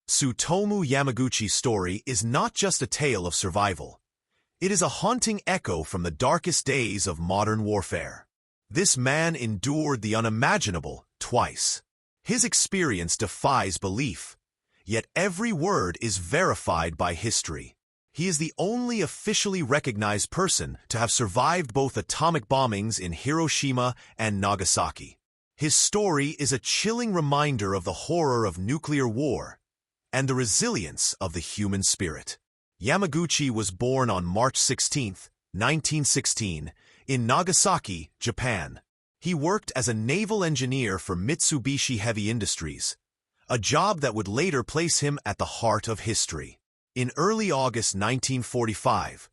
Tsutomu Yamaguchi's story is not just a tale of survival. It is a haunting echo from the darkest days of modern warfare. This man endured the unimaginable twice. His experience defies belief, yet every word is verified by history. He is the only officially recognized person to have survived both atomic bombings in Hiroshima and Nagasaki. His story is a chilling reminder of the horror of nuclear war and the resilience of the human spirit. Yamaguchi was born on March 16, 1916, in Nagasaki, Japan. He worked as a naval engineer for Mitsubishi Heavy Industries, a job that would later place him at the heart of history. In early August 1945,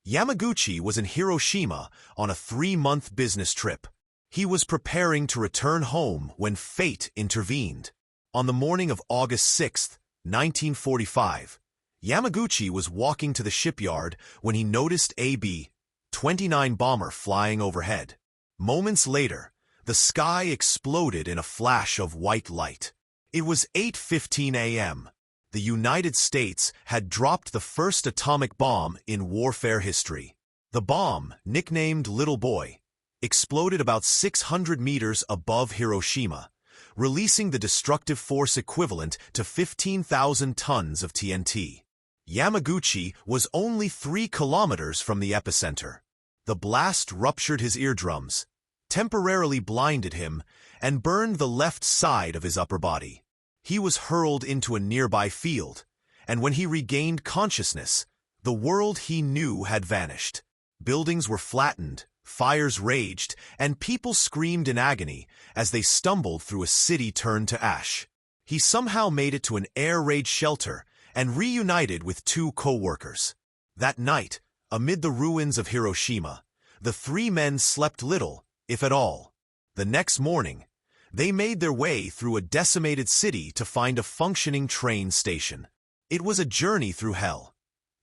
Yamaguchi was in Hiroshima on a 3-month business trip. He was preparing to return home when fate intervened. On the morning of August 6, 1945, Yamaguchi was walking to the shipyard when he noticed a B-29 bomber flying overhead. Moments later, the sky exploded in a flash of white light. It was 8:15 a.m. The United States had dropped the first atomic bomb in warfare history. The bomb, nicknamed Little Boy, exploded about 600 meters above Hiroshima, releasing the destructive force equivalent to 15,000 tons of TNT. Yamaguchi was only 3 kilometers from the epicenter. The blast ruptured his eardrums, temporarily blinded him, and burned the left side of his upper body. He was hurled into a nearby field, and when he regained consciousness, the world he knew had vanished. Buildings were flattened, fires raged, and people screamed in agony as they stumbled through a city turned to ash. He somehow made it to an air raid shelter and reunited with 2 co-workers. That night, amid the ruins of Hiroshima, the 3 men slept little, if at all. The next morning, they made their way through a decimated city to find a functioning train station. It was a journey through hell.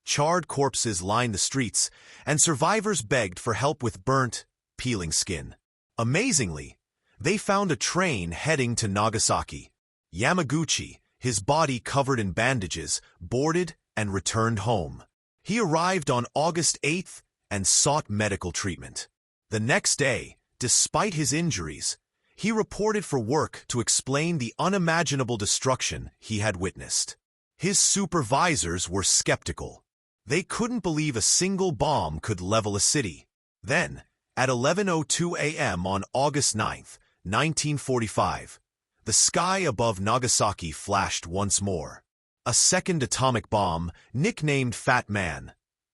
Charred corpses lined the streets, and survivors begged for help with burnt, peeling skin. Amazingly, they found a train heading to Nagasaki. Yamaguchi, his body covered in bandages, boarded and returned home. He arrived on August 8th and sought medical treatment. The next day, despite his injuries, he reported for work to explain the unimaginable destruction he had witnessed. His supervisors were skeptical. They couldn't believe a single bomb could level a city. Then, at 11:02 a.m. on August 9, 1945, the sky above Nagasaki flashed once more. A second atomic bomb, nicknamed Fat Man,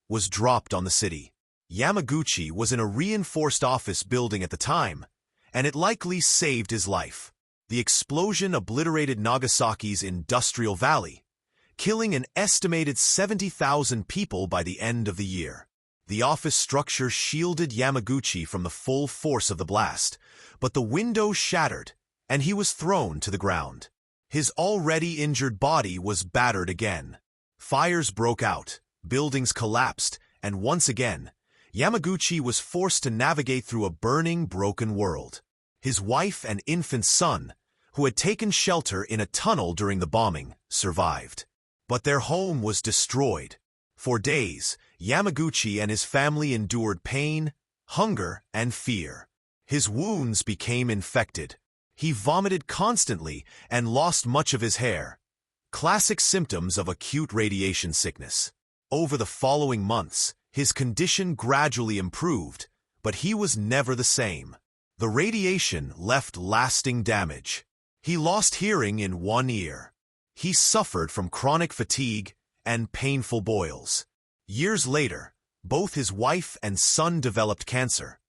was dropped on the city. Yamaguchi was in a reinforced office building at the time, and it likely saved his life. The explosion obliterated Nagasaki's industrial valley, killing an estimated 70,000 people by the end of the year. The office structure shielded Yamaguchi from the full force of the blast, but the window shattered, and he was thrown to the ground. His already injured body was battered again. Fires broke out, buildings collapsed, and once again, Yamaguchi was forced to navigate through a burning, broken world. His wife and infant son, who had taken shelter in a tunnel during the bombing, survived. But their home was destroyed. For days, Yamaguchi and his family endured pain, hunger, and fear. His wounds became infected. He vomited constantly and lost much of his hair, classic symptoms of acute radiation sickness. Over the following months, his condition gradually improved, but he was never the same. The radiation left lasting damage. He lost hearing in one ear. He suffered from chronic fatigue and painful boils. Years later, both his wife and son developed cancer,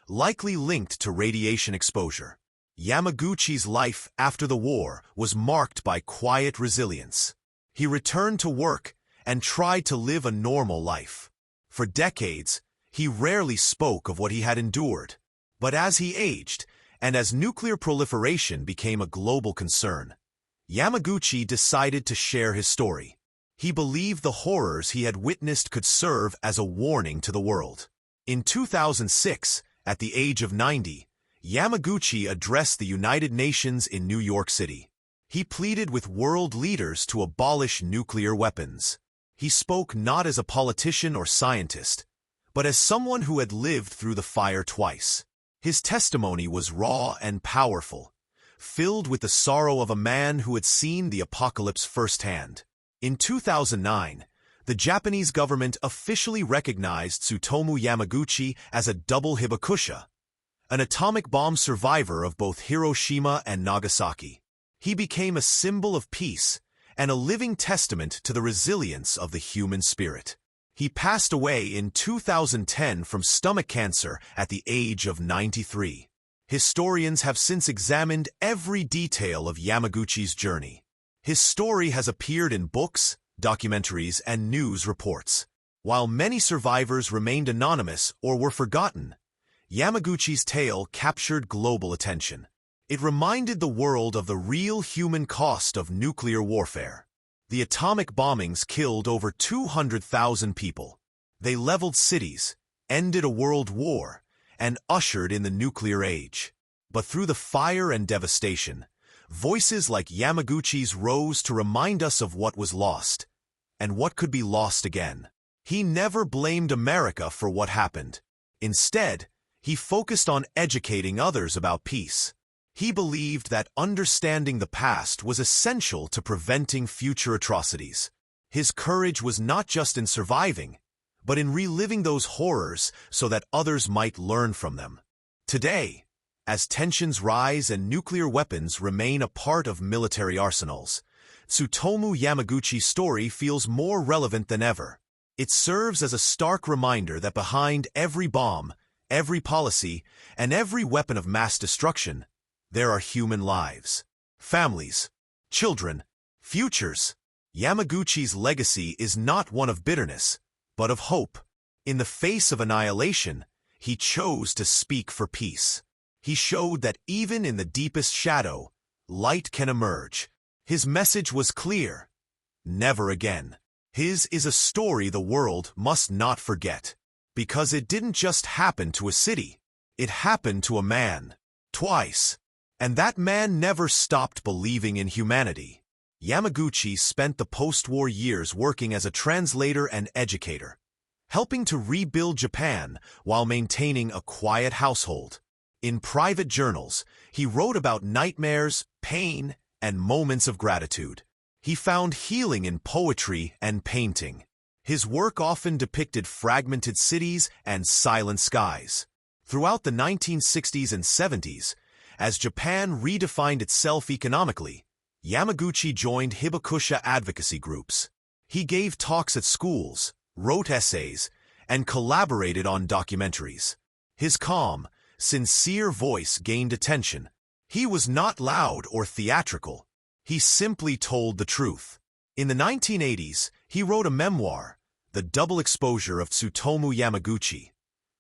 likely linked to radiation exposure. Yamaguchi's life after the war was marked by quiet resilience. He returned to work and tried to live a normal life. For decades, he rarely spoke of what he had endured. But as he aged, and as nuclear proliferation became a global concern, Yamaguchi decided to share his story. He believed the horrors he had witnessed could serve as a warning to the world. In 2006, at the age of 90, Yamaguchi addressed the United Nations in New York City. He pleaded with world leaders to abolish nuclear weapons. He spoke not as a politician or scientist, but as someone who had lived through the fire twice. His testimony was raw and powerful, filled with the sorrow of a man who had seen the apocalypse firsthand. In 2009, the Japanese government officially recognized Tsutomu Yamaguchi as a double hibakusha, an atomic bomb survivor of both Hiroshima and Nagasaki. He became a symbol of peace and a living testament to the resilience of the human spirit. He passed away in 2010 from stomach cancer at the age of 93. Historians have since examined every detail of Yamaguchi's journey. His story has appeared in books, documentaries, and news reports. While many survivors remained anonymous or were forgotten, Yamaguchi's tale captured global attention. It reminded the world of the real human cost of nuclear warfare. The atomic bombings killed over 200,000 people. They leveled cities, ended a world war, and ushered in the nuclear age. But through the fire and devastation, voices like Yamaguchi's rose to remind us of what was lost, and what could be lost again. He never blamed America for what happened. Instead, he focused on educating others about peace. He believed that understanding the past was essential to preventing future atrocities. His courage was not just in surviving, but in reliving those horrors so that others might learn from them. Today, as tensions rise and nuclear weapons remain a part of military arsenals, Tsutomu Yamaguchi's story feels more relevant than ever. It serves as a stark reminder that behind every bomb, every policy, and every weapon of mass destruction, there are human lives, families, children, futures. Yamaguchi's legacy is not one of bitterness, but of hope. In the face of annihilation, he chose to speak for peace. He showed that even in the deepest shadow, light can emerge. His message was clear: never again. His is a story the world must not forget. Because it didn't just happen to a city, it happened to a man. Twice. And that man never stopped believing in humanity. Yamaguchi spent the post-war years working as a translator and educator, helping to rebuild Japan while maintaining a quiet household. In private journals, he wrote about nightmares, pain, and moments of gratitude. He found healing in poetry and painting. His work often depicted fragmented cities and silent skies. Throughout the 1960s and 70s, as Japan redefined itself economically, Yamaguchi joined hibakusha advocacy groups. He gave talks at schools, wrote essays, and collaborated on documentaries. His calm, sincere voice gained attention. He was not loud or theatrical. He simply told the truth. In the 1980s, he wrote a memoir, The Double Exposure of Tsutomu Yamaguchi,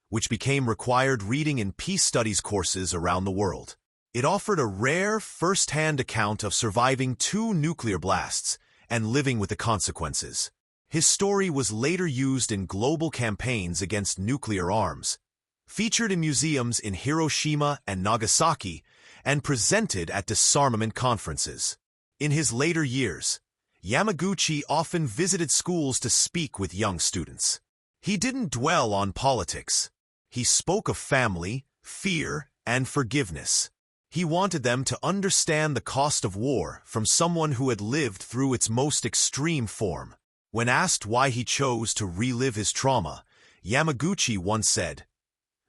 which became required reading in peace studies courses around the world. It offered a rare, first-hand account of surviving 2 nuclear blasts and living with the consequences. His story was later used in global campaigns against nuclear arms, featured in museums in Hiroshima and Nagasaki, and presented at disarmament conferences. In his later years, Yamaguchi often visited schools to speak with young students. He didn't dwell on politics. He spoke of family, fear, and forgiveness. He wanted them to understand the cost of war from someone who had lived through its most extreme form. When asked why he chose to relive his trauma, Yamaguchi once said,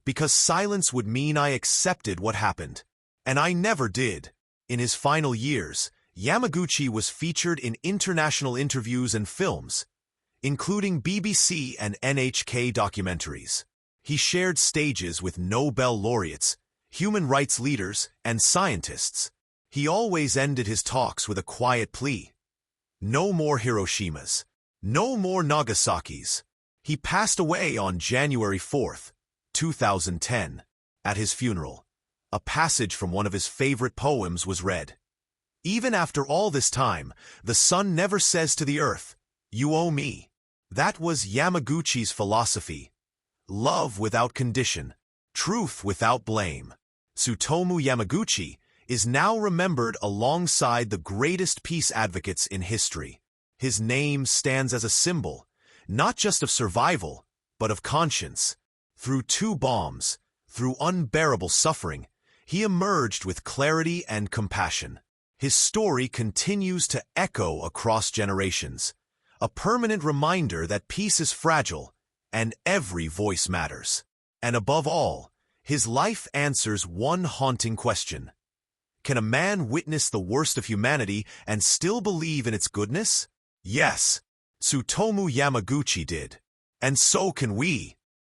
"Because silence would mean I accepted what happened. And I never did." In his final years, Yamaguchi was featured in international interviews and films, including BBC and NHK documentaries. He shared stages with Nobel laureates, human rights leaders, and scientists. He always ended his talks with a quiet plea: no more Hiroshimas, no more Nagasakis. He passed away on January 4th, 2010. At his funeral, a passage from one of his favorite poems was read. Even after all this time, the sun never says to the earth, "You owe me." That was Yamaguchi's philosophy: love without condition, truth without blame. Tsutomu Yamaguchi is now remembered alongside the greatest peace advocates in history. His name stands as a symbol, not just of survival, but of conscience. Through 2 bombs, through unbearable suffering, he emerged with clarity and compassion. His story continues to echo across generations, a permanent reminder that peace is fragile and every voice matters. And above all, his life answers one haunting question. Can a man witness the worst of humanity and still believe in its goodness? Yes, Tsutomu Yamaguchi did. And so can we.